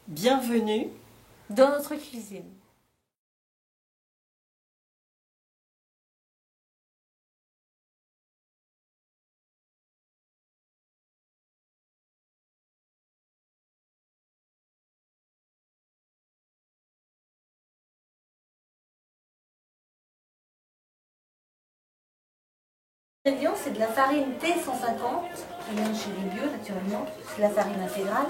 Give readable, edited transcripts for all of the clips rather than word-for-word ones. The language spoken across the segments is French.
Bienvenue dans notre cuisine. L'ingrédient, c'est de la farine T150, qui vient chez les bio naturellement, c'est la farine intégrale.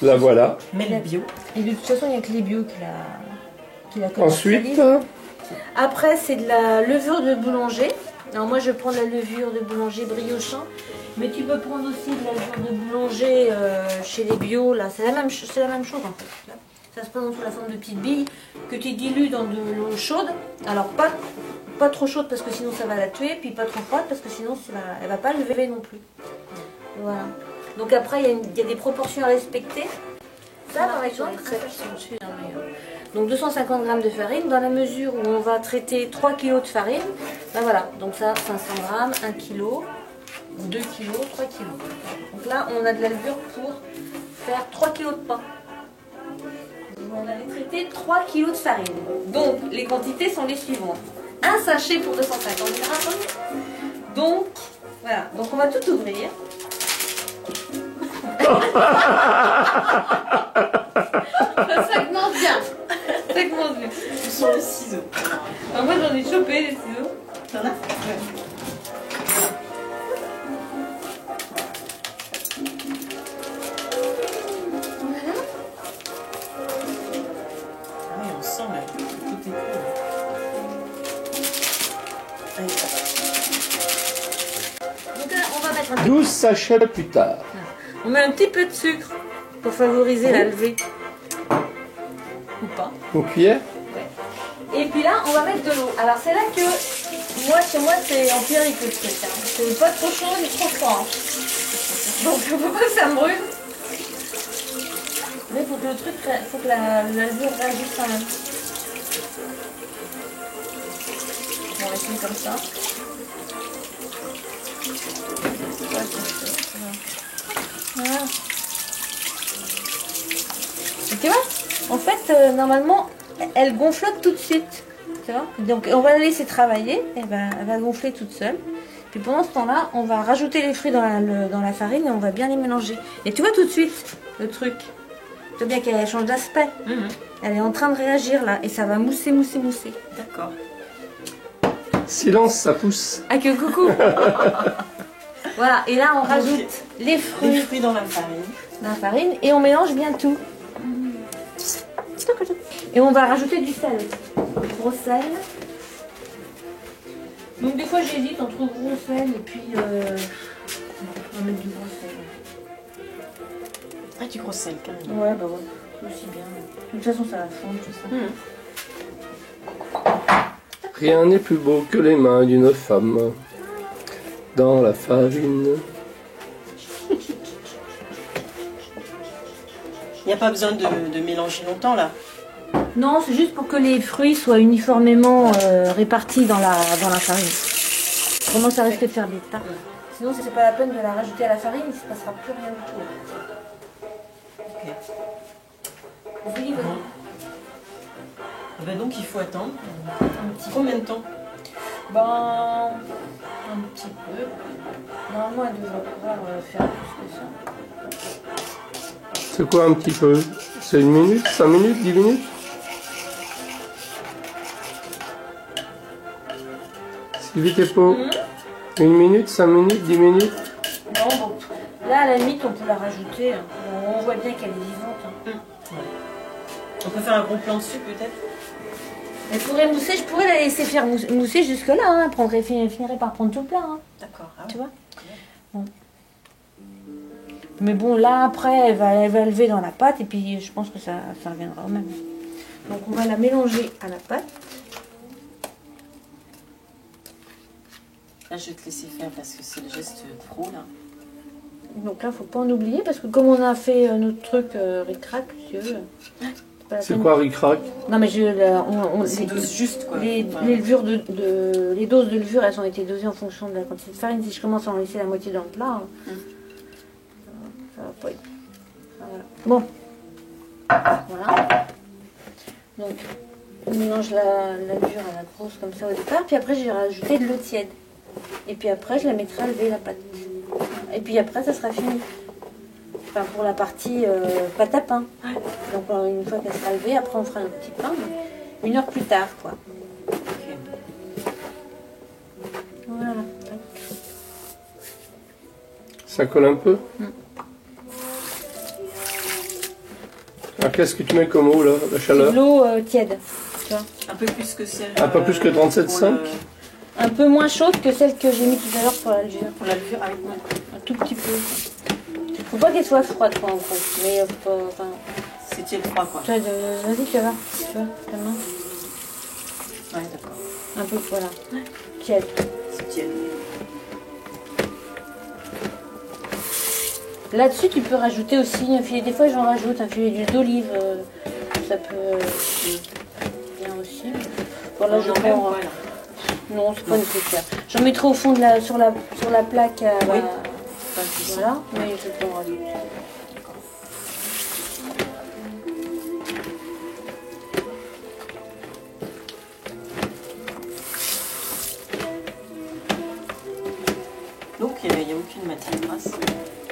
La voilà. mais le bio. Et de toute façon, il n'y a que les bio qui la Ensuite, après, c'est de la levure de boulanger. Alors moi, je prends de la levure de boulanger Briochin, mais tu peux prendre aussi de la levure de boulanger chez les bio. Là, c'est la même chose en fait. Là, ça se présente sous la forme de petites billes que tu dilues dans de l'eau chaude. Alors pas trop chaude parce que sinon ça va la tuer, puis pas trop froide parce que sinon elle va pas lever non plus. Voilà. Donc après, il y a des proportions à respecter. Ça, par exemple, donc 250 g de farine, dans la mesure où on va traiter 3 kg de farine, ben voilà, donc ça 500 g, 1 kg, 2 kg, 3 kg. Donc là, on a de la levure pour faire 3 kg de pain. On allait traiter 3 kg de farine. Donc les quantités sont les suivantes. Un sachet pour 250 g. Donc, voilà, donc on va tout ouvrir. Ça augmente bien. Ça augmente bien. Ce sont les ciseaux. Alors moi j'en ai chopé les ciseaux. T'en as? Ouais. Ah oui, on sent là. Tout est cool. Allez, ça va. Donc là on va mettre un 12 sachets plus tard. On met un petit peu de sucre pour favoriser la levée. Ou pas. Aux cuillères. Et puis là, on va mettre de l'eau. Alors c'est là que, chez moi, c'est empirique le truc. Hein. C'est pas trop chaud ni trop froid. Donc il faut pas que ça me brûle. Mais il faut que le truc, faut que la levure réagisse quand même. On va essayer comme ça. Voilà. Et tu vois, en fait, normalement, elle gonfle tout de suite. Tu vois, donc on va la laisser travailler, elle va gonfler toute seule. Puis pendant ce temps-là, on va rajouter les fruits dans la farine et on va bien les mélanger. Et tu vois tout de suite le truc. Tu vois bien qu'elle change d'aspect. Elle est en train de réagir là et ça va mousser. D'accord. Silence, ça pousse. Ah que coucou. Voilà, et là on rajoute les fruits. Les fruits dans la farine. Dans la farine et on mélange bien tout. Et on va rajouter du sel. Du gros sel. Donc des fois j'hésite entre gros sel et puis on va mettre du gros sel. Ah, du gros sel, carrément. Ouais, bah ouais, aussi bien. De toute façon ça va fondre tout ça. Rien n'est plus beau que les mains d'une femme dans la farine. Il n'y a pas besoin de mélanger longtemps là. Non, c'est juste pour que les fruits soient uniformément répartis dans la farine. Autrement ça risque de faire des tartes. Sinon c'est pas la peine de la rajouter à la farine, il ne se passera plus rien du tout. Ok. Oui, bah. Ben donc il faut attendre. Combien de temps? Ben, un petit peu. Normalement, elle devrait pouvoir faire plus que ça. C'est quoi un petit peu? C'est 1 minute, 5 minutes, 10 minutes? Sylvie Tepo, 1 minute, 5 minutes, 10 minutes? Non, bon, là, à la limite, on peut la rajouter. On voit bien qu'elle est vivante. On peut faire un gros plan dessus peut-être? Elle pourrait mousser, je pourrais la laisser faire mousser jusque-là. Hein. Elle finirait par prendre tout le plat. Hein. D'accord. Ah Tu vois bon. Mais bon, là, après, elle va lever dans la pâte et puis je pense que ça reviendra au même. Donc, on va la mélanger à la pâte. Là, je vais te laisser faire parce que c'est le geste pro là. Donc là, faut pas en oublier parce que comme on a fait notre truc ric-rac, monsieur. C'est quoi ric-rac? Non mais C'est dose juste quoi. les levures les doses de levure, elles ont été dosées en fonction de la quantité de farine. Si je commence à en laisser la moitié dans le plat, ça va pas être. Voilà. Bon, Voilà. Donc, on mélange la levure à la grosse comme ça au départ. Puis après, j'ai rajouté de l'eau tiède. Et puis après, je la mettrai à lever, la pâte. Et puis après, ça sera fini. Enfin, pour la partie pâte à pain. Donc, une fois qu'elle sera levée, après, on fera le petit pain. 1 heure plus tard, quoi. Voilà. Ça colle un peu. Alors qu'est-ce que tu mets comme eau là, la chaleur? De l'eau tiède. Tu vois. Un peu plus que celle. Un peu plus que 37,5. Un peu moins chaude que celle que j'ai mis tout à l'heure pour la levure. Pour la levure, avec moi. Un tout petit peu. Faut pas qu'elle soit froide, quoi, en gros. Mais enfin. C'est tiède froid, quoi. Vas-y, tu vas voir. Tu vois, ta main. Ouais, d'accord. Un peu, voilà. Tiède. C'est tiède. Là-dessus, tu peux rajouter aussi un filet. Des fois, j'en rajoute un filet d'huile d'olive. Ça peut bien aussi. Voilà, je prends. Voilà. Non, c'est pas nécessaire. J'en mettrai au fond de sur la plaque. Oui. Voilà, mais je peux en rajouter. Donc, il n'y a aucune matière grasse.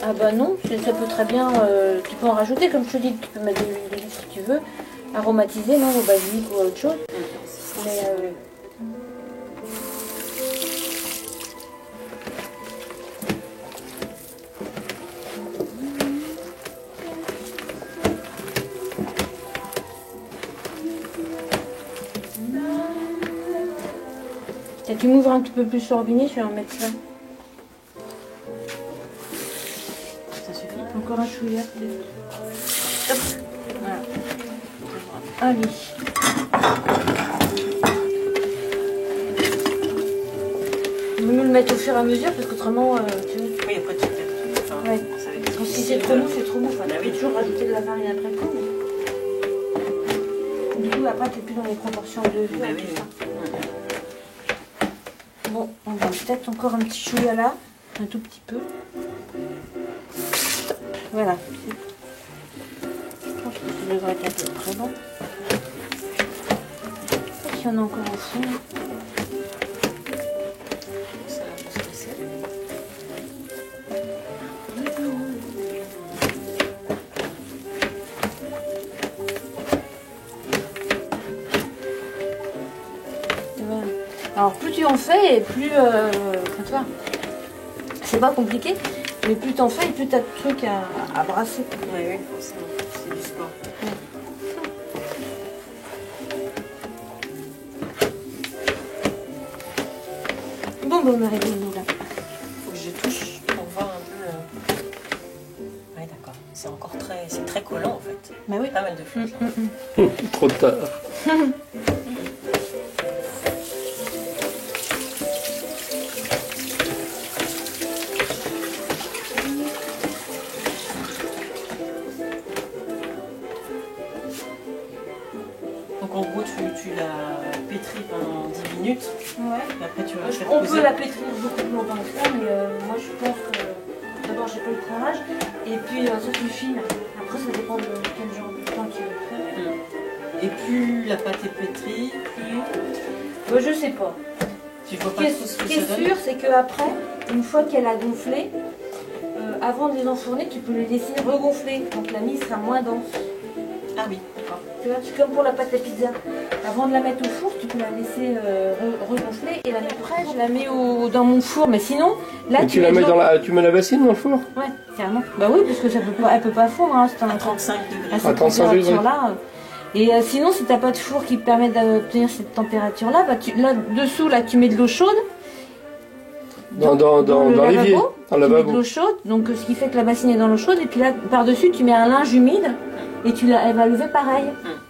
Ah bah non, ça peut très bien, tu peux en rajouter, comme je te dis, tu peux mettre de l'huile d'olive si tu veux, aromatiser, non, au basilic ou à autre chose. Mais tu m'ouvres un petit peu plus le robinet, je vais en mettre ça. Ça suffit. Encore un chouïa. Hop. Voilà. Allez. Il vaut mieux le mettre au fur et à mesure parce qu'autrement, tu vois. Oui, après tu perds tout. Enfin, Ouais. ça va être Parce que si difficile c'est trop de- mou, c'est trop mou. Enfin, Bah tu oui. peux toujours rajouter de la farine après le coup. Mais... Du coup, après, tu n'es plus dans les proportions de levure Bah et oui, tout oui. ça. Bon, on va peut-être encore un petit chouïa là. Un tout petit peu. Voilà. Je pense que ça devrait être à peu près bon. Il y en a encore au fond. Ça va pas se casser. Voilà. Alors plus tu en fais et plus enfin, tu vois, c'est pas compliqué, mais plus t'en fais et plus t'as de trucs à brasser. Oui, oui, forcément. C'est du sport. Bon, on arrive au bout là. Faut que je touche pour voir un peu. Oui, d'accord. C'est encore c'est très collant en fait. Bah oui. Pas mal de choses. Trop tard. Donc en gros, tu la pétris pendant 10 minutes. Ouais. Et après, tu vas faire On poser. peut la pétrir beaucoup plus longtemps que ça, mais moi je pense que d'abord j'ai pas le courage, et puis ça suffit. Après ça dépend de quel genre de temps tu veux faire. Et plus la pâte est pétrie, plus Je sais pas. tu vois Ce pas qui trop ce est, que ce qui ça est donne. sûr, c'est qu'après, une fois qu'elle a gonflé, avant de les enfourner, tu peux les laisser regonfler. Donc la mie sera moins dense. Ah oui, d'accord. Tu vois, c'est comme pour la pâte à pizza. Avant de la mettre au four, tu peux la laisser regonfler et la mettre près. Je la mets dans mon four, mais sinon, là Et tu la mets tu mets la bassine dans le four? Ouais, carrément. Bah oui, parce que ça peut pas, elle peut pas fondre. Hein, c'est À 35 degrés. à cette 35 degrés. température-là. Et sinon, si t'as pas de four qui permet d'obtenir cette température-là, bah là dessous, là, tu mets de l'eau chaude. Dans le l'évier, lavabo, dans tu le mets de lavabo. l'eau chaude, donc ce qui fait que la bassine est dans l'eau chaude, et puis là, par-dessus, tu mets un linge humide, et elle va lever pareil.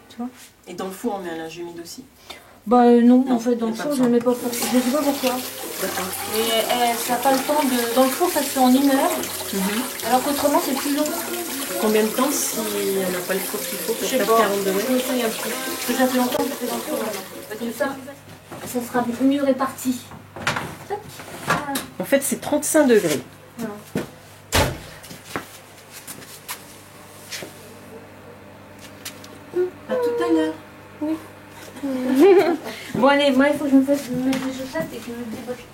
Tu vois. Et dans le four, on met un linge humide aussi. Bah non, Non, en fait, dans y a le pas four, je besoin. ne mets pas pour... Je sais pas pourquoi. D'accord. Et ça n'a pas le temps de... Dans le four, ça se fait en 1 heure, alors qu'autrement, c'est plus long. Combien de temps si on n'a pas le four qu'il faut pour Je sais faire pas. 40 degrés? Je me souviens plus. Parce que ça fait longtemps que je fais dans le four maintenant. Ça sera mieux réparti. Tac. Voilà. En fait, c'est 35 degrés. Voilà. allez, moi il faut que je me fasse mettre des chaussettes et que je me débauche.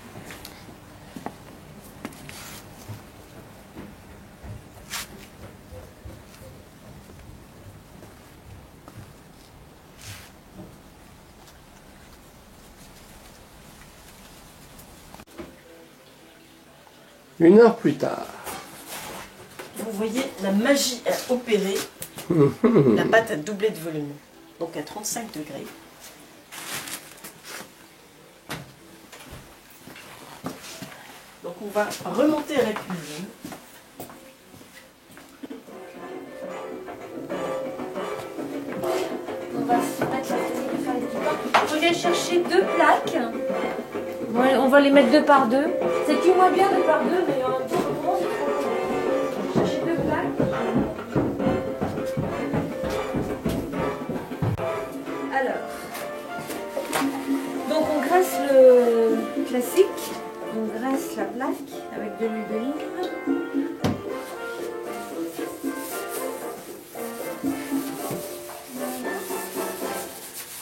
Une heure plus tard. Vous voyez, la magie a opéré. La pâte a doublé de volume. Donc à 35 degrés. Donc on va remonter à la cuisine. On va se mettre la tenue de faire les petits pains. Il faut aller chercher 2 plaques. Ouais, on va les mettre 2 par 2. C'est qui moi bien 2 par 2, mais en même temps, comment c'est trop long. Chercher 2 plaques. Alors, donc on graisse le classique. On graisse la plaque avec de l'huile d'olive.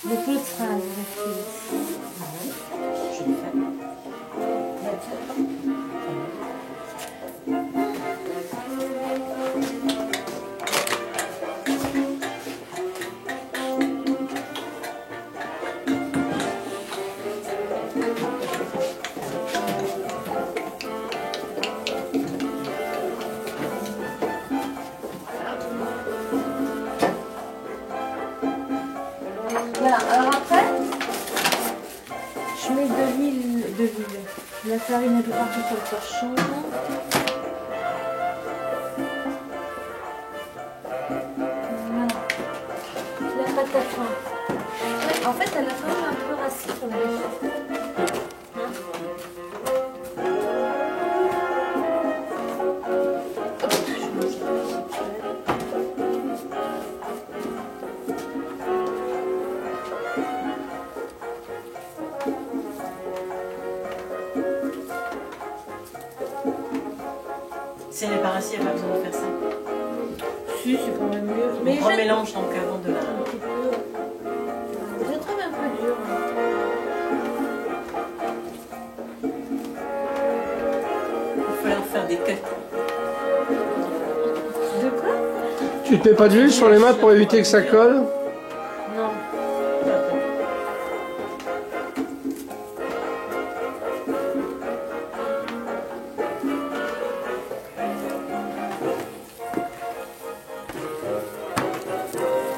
Le filtrage ici. Je l'ai fait. Voilà, alors après, je mets de l'huile, la farine un peu partout sur le torchon. Voilà. La pâte à pain. En fait, elle a quand même un peu rassis sur le dessus. Si elle n'est pas rassis, il n'y a pas besoin de faire ça. Si, c'est quand même mieux. Mais Mais on remélange donc avant de la... un petit peu. Je trouve un peu dur. Il va falloir faire des cuts. De quoi? Tu te mets pas d'huile sur les mains pour éviter que ça colle? Non.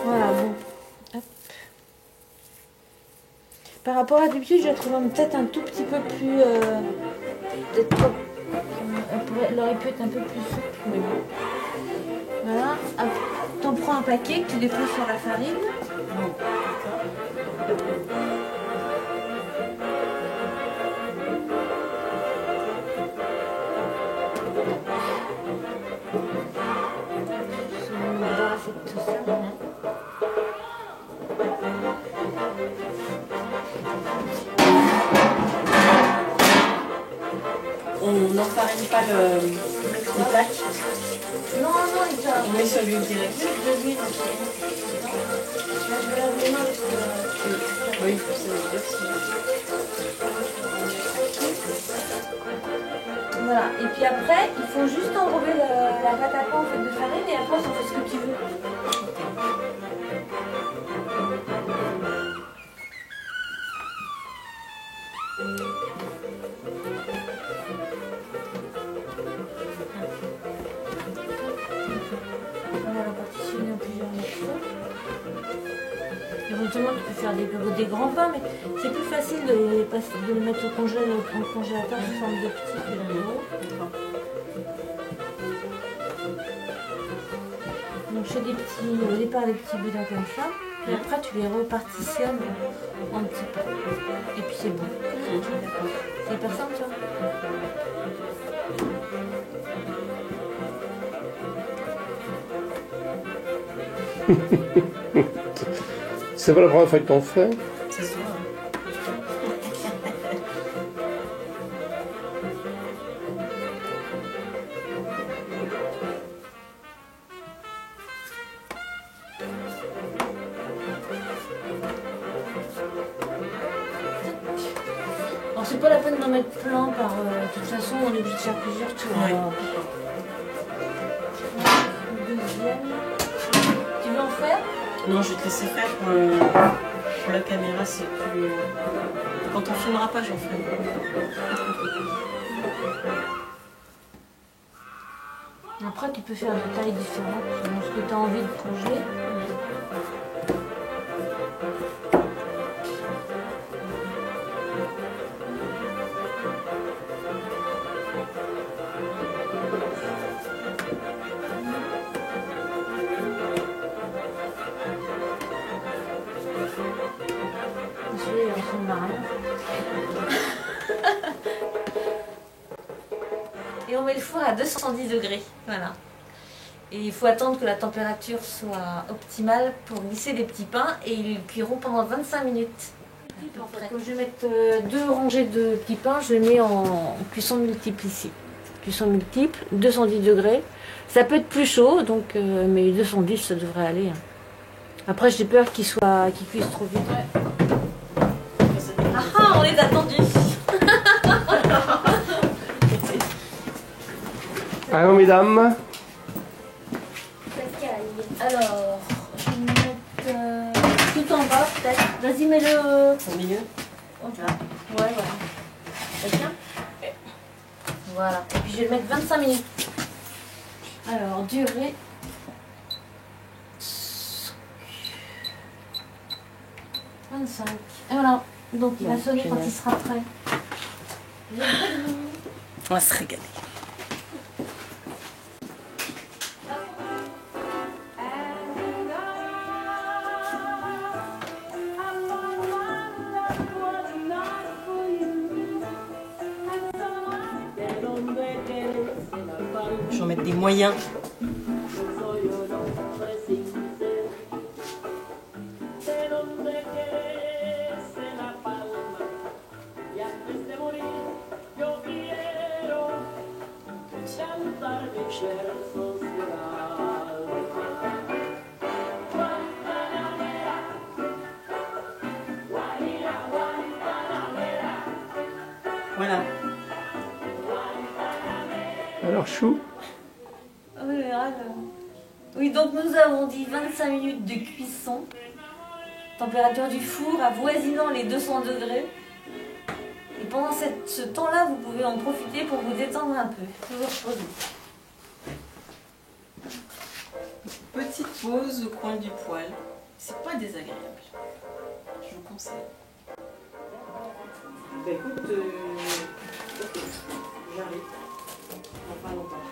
Voilà, bon. Hop. Par rapport à d'habitude, je la trouve peut-être un tout petit peu plus... peut-être pas... elle aurait pu être un peu plus souple, mais bon. Voilà. Hop. T'en prends un paquet que tu déposes sur la farine. Je vais me débarrasser de tout ça. On n'enfarine pas les plaques. Non, non, il t'a... On met sur l'huile directe. de l'huile. Là, je vais laver les mains parce que... Oui, c'est aussi. Voilà, et puis après, il faut juste enrober la pâte à pain en fait, de farine et après, on fait ce que tu veux. Voilà, on va partitionner en plusieurs morceaux. Éventuellement, tu peux faire des grands pains, mais c'est plus facile de les mettre au congélateur sous forme de petits que de gros. Donc, je fais des petits, au départ, des petits boudins comme ça. Et après, tu les repartitionnes en petits pains. Et puis, c'est bon. C'est hyper simple, tu vois. C'est pas la première fois que t'en fais? C'est sûr. pas la peine d'en mettre plein, de toute façon on est obligé de faire plusieurs tours. Oui. Deuxième. Tu veux en faire? Non, je vais te laisser faire pour la caméra, c'est plus... Quand on filmera pas, j'en ferai. Après tu peux faire des tailles différentes selon ce que tu as envie de congeler. Celui-là, il ressemble à rien. Et on met le four à 210 degrés. Voilà. Et il faut attendre que la température soit optimale pour glisser des petits pains et ils cuiront pendant 25 minutes. Comme je vais mettre 2 rangées de petits pains, je les mets en cuisson multiple ici. Cuisson multiple, 210 degrés. Ça peut être plus chaud, donc, mais 210 ça devrait aller. Après j'ai peur qu'ils cuisent trop vite. Ah, on les a attendus. Alors mesdames, Alors, je vais mettre tout en bas peut-être. Vas-y, mets-le Au milieu. Ouais, voilà. Ça tient? Voilà. Et puis je vais le mettre 25 minutes. Alors, durée. 25. Et voilà. Donc il va sonner quand il sera prêt. On va se régaler. Je vais en mettre des moyens. Voilà. alors chou. Oui, alors. Oui, donc nous avons dit 25 minutes de cuisson. Température du four avoisinant les 200 degrés. Et pendant ce temps-là, vous pouvez en profiter pour vous détendre un peu. Toujours poser. Petite pause au coin du poêle. C'est pas désagréable. Je vous conseille. Bah écoute, ok, j'arrive. Dans pas longtemps.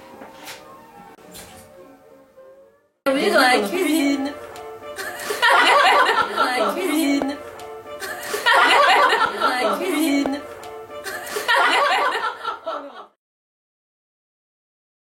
Bienvenue dans la cuisine.